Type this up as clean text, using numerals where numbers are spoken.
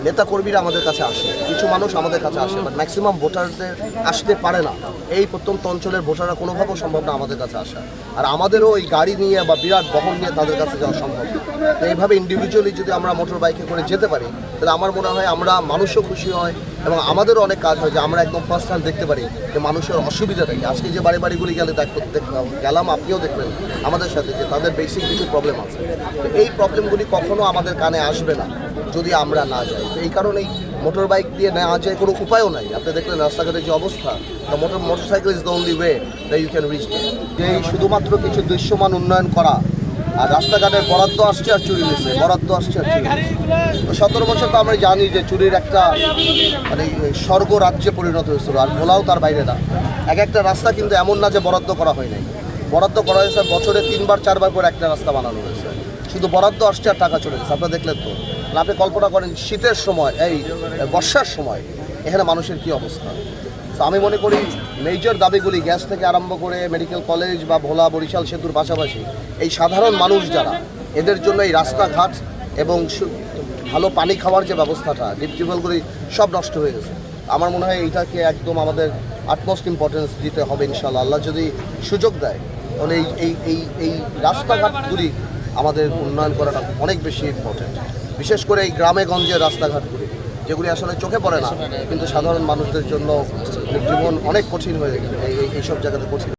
নেতাকর্মীরা আমাদের কাছে আসে, কিছু মানুষ আমাদের কাছে আসে, বাট ম্যাক্সিমাম ভোটারদের আসতে পারে না। এই প্রত্যন্ত অঞ্চলের ভোটাররা কোনোভাবেও সম্ভব না আমাদের কাছে আসা, আর আমাদেরও এই গাড়ি নিয়ে বা বিরাট বহন নিয়ে তাদের কাছে যাওয়া সম্ভব না। তো এইভাবে ইন্ডিভিজুয়ালি যদি আমরা মোটর বাইকে করে যেতে পারি, তাহলে আমার মনে হয় আমরা মানুষও খুশি হয় এবং আমাদেরও অনেক কাজ হয় যে আমরা একদম ফার্স্ট হ্যান্ড দেখতে পারি যে মানুষের অসুবিধাটা কি। আজকে যে বাড়িগুলি গেলাম, আপনিও দেখলেন আমাদের সাথে যে তাদের বেসিক কিছু প্রবলেম আছে। তো এই প্রবলেমগুলি কখনো আমাদের কানে আসবে না যদি আমরা না যাই। তো এই কারণেই মোটর বাইক দিয়ে নেওয়া যায় কোনো উপায়ও নাই। আপনি দেখলেন রাস্তাঘাটের যে অবস্থা, motorcycle is the only way that you can reach there. যে শুধুমাত্র কিছু দৃশ্যমান উন্নয়ন করা আর রাস্তাঘাটের বরাদ্দ আসছে আর চুরি নিচ্ছে, বরাদ্দ আসছে আর চুরি নিচ্ছে। 17 বছর তো আমরা জানি যে চুরির একটা মানে স্বর্গ রাজ্যে পরিণত হয়েছিল, আর ভোলাও তার বাইরে না। একটা রাস্তা কিন্তু এমন না যে বরাদ্দ করা হয় নাই, বরাদ্দ করা হয়েছে বছরে 3বার 4বার করে একটা রাস্তা বানানো হয়েছে, শুধু বরাদ্দ আসছে আর টাকা চলে গেছে। আপনারা দেখলেন তো, আপনি কল্পনা করেন শীতের সময়, এই বর্ষার সময় এখানে মানুষের কি অবস্থা। তো আমি মনে করি মেজর দাবিগুলি গ্যাস থেকে আরম্ভ করে মেডিকেল কলেজ বা ভোলা বরিশাল সেতুর পাশাপাশি এই সাধারণ মানুষ যারা, এদের জন্য এই রাস্তাঘাট এবং ভালো পানি খাওয়ার যে ব্যবস্থাটা, ডিপ টিউবওয়েলগুলি সব নষ্ট হয়ে গেছে। আমার মনে হয় এইটাকে একদম আমাদের আটমোস্ট ইম্পর্টেন্স দিতে হবে ইনশাআল্লাহ। আল্লাহ যদি সুযোগ দেয় তাহলে এই রাস্তাঘাটগুলি আমাদের উন্নয়ন করাটা অনেক বেশি ইম্পর্টেন্ট, বিশেষ করে এই গ্রামে গঞ্জের রাস্তাঘাটগুলি যেগুলি আসলে চোখে পড়ে না, কিন্তু সাধারণ মানুষদের জন্য জীবন অনেক কঠিন হয়ে যায় এইসব জায়গাতে কঠিন।